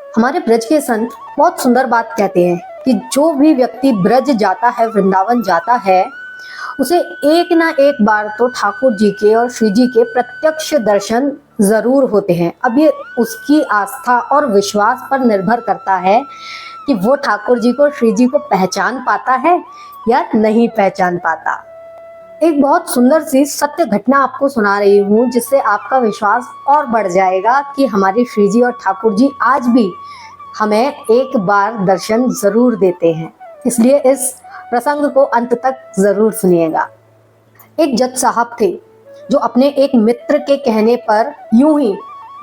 हमारे ब्रज के संत बहुत सुंदर बात कहते हैं कि जो भी व्यक्ति ब्रज जाता है, वृंदावन जाता है, उसे एक ना एक बार तो ठाकुर जी के और श्री जी के प्रत्यक्ष दर्शन जरूर होते हैं। अब ये उसकी आस्था और विश्वास पर निर्भर करता है कि वो ठाकुर जी को, श्री जी को पहचान पाता है या नहीं पहचान पाता। एक बहुत सुंदर सी सत्य घटना आपको सुना रही हूँ, जिससे आपका विश्वास और बढ़ जाएगा कि हमारे श्री जी और ठाकुर जी आज भी हमें एक बार दर्शन जरूर देते हैं। इसलिए इस प्रसंग को अंत तक जरूर सुनिएगा। एक जज साहब थे जो अपने एक मित्र के कहने पर यूं ही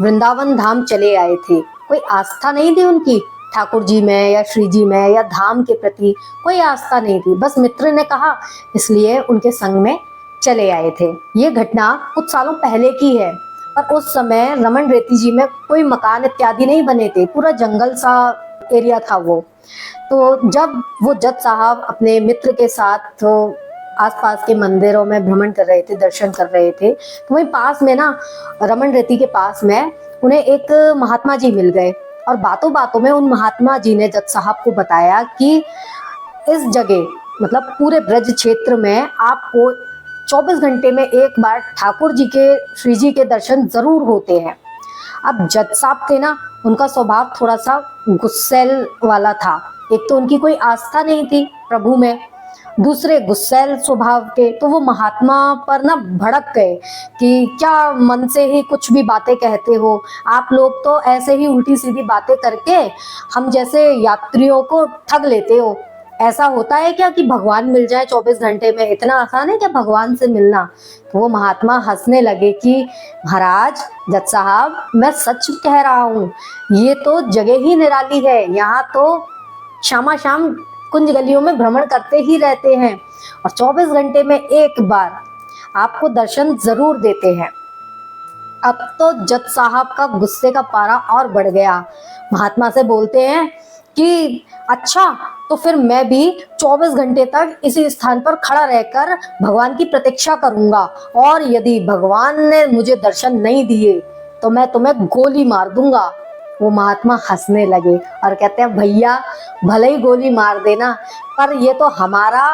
वृंदावन धाम चले आए थे। कोई आस्था नहीं थी उनकी ठाकुर जी में या श्री जी में या धाम के प्रति, कोई आस्था नहीं थी, बस मित्र ने कहा इसलिए उनके संग में चले आए थे। ये घटना कुछ सालों पहले की है और उस समय रमन रेती जी में कोई मकान इत्यादि नहीं बने थे, पूरा जंगल सा एरिया था वो। तो जब वो जज साहब अपने मित्र के साथ तो आसपास के मंदिरों में भ्रमण कर रहे थे, दर्शन कर रहे थे, तो वहीं पास में ना, रमन रेती के पास में उन्हें एक महात्मा जी मिल गए और बातों बातों में उन महात्मा जी ने जज साहब को बताया कि इस जगह, मतलब पूरे ब्रज क्षेत्र में आपको 24 घंटे में एक बार ठाकुर जी के, श्री जी के दर्शन जरूर होते हैं। अब जज साहब थे ना, उनका स्वभाव थोड़ा सा गुस्सैल वाला था। एक तो उनकी कोई आस्था नहीं थी प्रभु में, दूसरे गुस्सैल स्वभाव के, तो वो महात्मा पर ना भड़क गए कि क्या मन से ही कुछ भी बातें कहते हो, आप लोग तो ऐसे ही उल्टी सीधी बातें करके हम जैसे यात्रियों को ठग लेते हो। ऐसा होता है क्या कि भगवान मिल जाए 24 घंटे में? इतना आसान है क्या भगवान से मिलना? तो वो महात्मा हंसने लगे कि महाराज, जज साहब, मैं सच कह रहा हूँ, ये तो जगह ही निराली है। यहाँ तो शामा शाम कुंज गलियों में भ्रमण करते ही रहते हैं और 24 घंटे में एक बार आपको दर्शन जरूर देते हैं। अब तो जज साहब का गुस्से का पारा और बढ़ गया। महात्मा से बोलते हैं कि अच्छा, तो फिर मैं भी 24 घंटे तक इसी स्थान पर खड़ा रहकर भगवान की प्रतीक्षा करूंगा और यदि भगवान ने मुझे दर्शन नहीं दिए तो मैं तुम्हें गोली मार दूंगा। वो महात्मा हंसने लगे और कहते हैं भैया, भले ही गोली मार देना, पर ये तो हमारा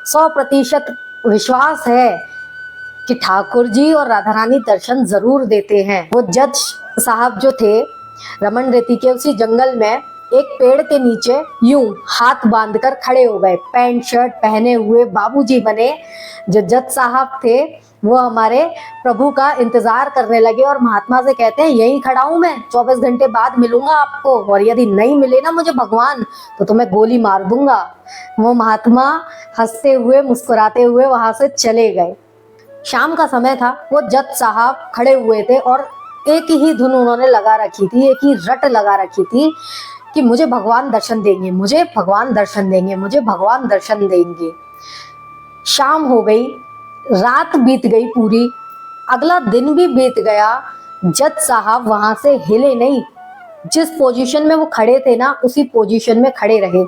100% विश्वास है कि ठाकुर जी और राधा रानी दर्शन जरूर देते हैं। वो जज साहब जो थे रमन रेती के उसी जंगल में एक पेड़ के नीचे यूं हाथ बांधकर खड़े हो गए। पैंट शर्ट पहने हुए बाबूजी बने जो जज साहब थे, वो हमारे प्रभु का इंतजार करने लगे और महात्मा से कहते हैं यहीं खड़ा हूं मैं, 24 घंटे बाद मिलूंगा आपको और यदि नहीं मिले ना मुझे भगवान तो तुम्हें गोली मार दूंगा। वो महात्मा हंसते हुए मुस्कुराते हुए वहां से चले गए। शाम का समय था, वो जज साहब खड़े हुए थे और एक ही धुन उन्होंने लगा रखी थी, एक ही रट लगा रखी थी कि मुझे भगवान दर्शन देंगे, मुझे भगवान दर्शन देंगे, मुझे भगवान दर्शन देंगे। शाम हो गई, रात बीत गई पूरी, अगला दिन भी बीत गया। जज साहब वहां से हिले नहीं। जिस पोजीशन में वो खड़े थे ना, उसी पोजीशन में खड़े रहे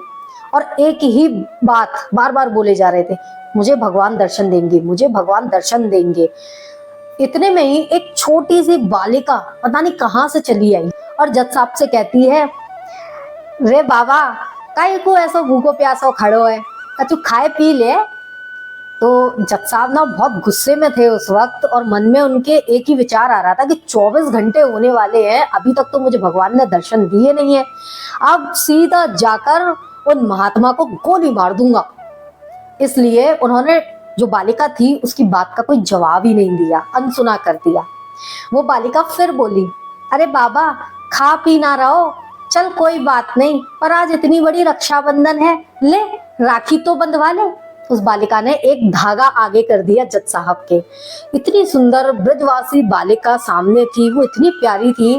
और एक ही बात बार बार बोले जा रहे थे, मुझे भगवान दर्शन देंगे, मुझे भगवान दर्शन देंगे। इतने में ही एक छोटी सी बालिका पता नहीं कहाँ से चली आई और जज साहब से कहती है, रे बाबा, काहे को ऐसा भूखो प्यासो खड़ो है, तू खाए पी ले। तो जज साहब ना बहुत गुस्से में थे उस वक्त और मन में उनके एक ही विचार आ रहा था कि 24 घंटे होने वाले हैं, अभी तक तो मुझे भगवान ने दर्शन दिए नहीं है, अब सीधा जाकर उन महात्मा को गोली मार दूंगा। इसलिए उन्होंने, जो बालिका थी, उसकी बात का कोई जवाब ही नहीं दिया, अनसुना कर दिया। वो बालिका फिर बोली, अरे बाबा, खा पी ना रहो, चल कोई बात नहीं, पर आज इतनी बड़ी रक्षाबंधन है, ले राखी तो बंधवा ले। उस बालिका ने एक धागा आगे कर दिया जज साहब के। इतनी सुंदर ब्रजवासी बालिका सामने थी, वो इतनी प्यारी थी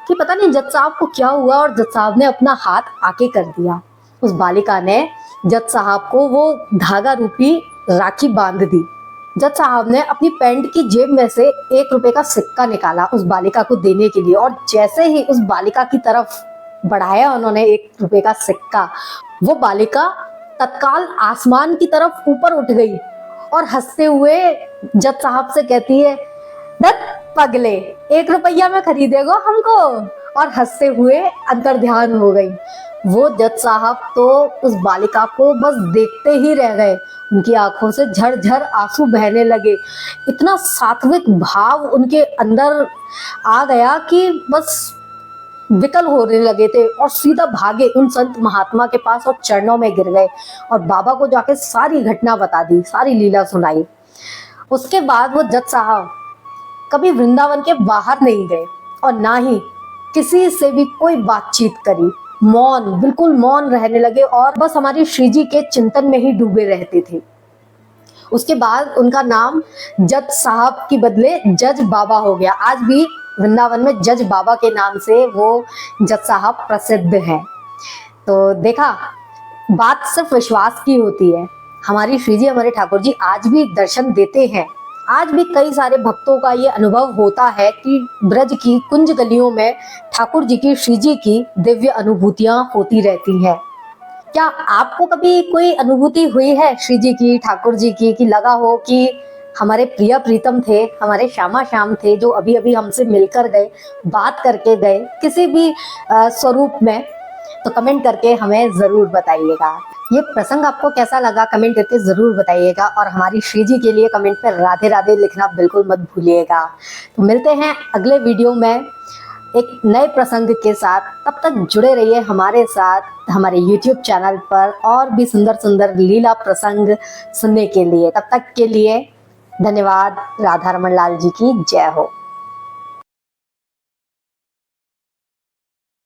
कि पता नहीं जज साहब को क्या हुआ और जज साहब ने अपना हाथ आगे कर दिया। उस बालिका ने जज साहब को वो धागा रूपी राखी बांध दी। जज साहब ने अपनी पैंट की जेब में से 1 रुपए का सिक्का निकाला उस बालिका को देने के लिए और जैसे ही उस बालिका की तरफ बढ़ाया उन्होंने 1 रुपए का सिक्का, वो बालिका तत्काल आसमान की तरफ ऊपर उठ गई और हंसते हुए जज साहब से कहती है, दत्त पगले, 1 रुपया में खरीदेगो हमको? और हंसते हुए अंतर्ध्यान हो गई। वो जज साहब तो उस बालिका को बस देखते ही रह गए, उनकी आंखों से झरझर आंसू बहने लगे। इतना सात्विक भाव उनके अंदर आ गया कि बस विकल होने लगे थे और सीधा भागे उन संत महात्मा के पास और चरणों में गिर गए और बाबा को जाके सारी घटना बता दी, सारी लीला सुनाई। उसके बाद वो जज साहब कभी वृंदावन के बाहर नहीं गए और ना ही किसी से भी कोई बातचीत करी। मौन, बिल्कुल मौन रहने लगे और बस हमारी श्री जी के चिंतन में ही डूबे रहते थे। उसके बाद उनका नाम जज साहब की बदले जज बाबा हो गया। आज भी वृंदावन में जज बाबा के नाम से वो जज साहब प्रसिद्ध हैं। तो देखा, बात सिर्फ विश्वास की होती है। हमारी श्री जी, हमारे ठाकुर जी आज भी दर्शन देते हैं। आज भी कई सारे भक्तों का ये अनुभव होता है कि ब्रज की कुंज गलियों में ठाकुर जी की, श्री जी की दिव्य अनुभूतियां होती रहती हैं। क्या आपको कभी कोई अनुभूति हुई है श्री जी की, ठाकुर जी की, कि लगा हो कि हमारे प्रिय प्रीतम थे, हमारे श्यामा श्याम थे, जो अभी अभी हमसे मिलकर गए, बात करके गए किसी भी स्वरूप में? तो कमेंट करके हमें ज़रूर बताइएगा। ये प्रसंग आपको कैसा लगा कमेंट करके ज़रूर बताइएगा और हमारी श्री जी के लिए कमेंट में राधे राधे लिखना बिल्कुल मत भूलिएगा। तो मिलते हैं अगले वीडियो में एक नए प्रसंग के साथ। तब तक जुड़े रहिए हमारे साथ हमारे YouTube चैनल पर और भी सुंदर सुंदर लीला प्रसंग सुनने के लिए। तब तक के लिए धन्यवाद। राधा रमन लाल जी की जय हो।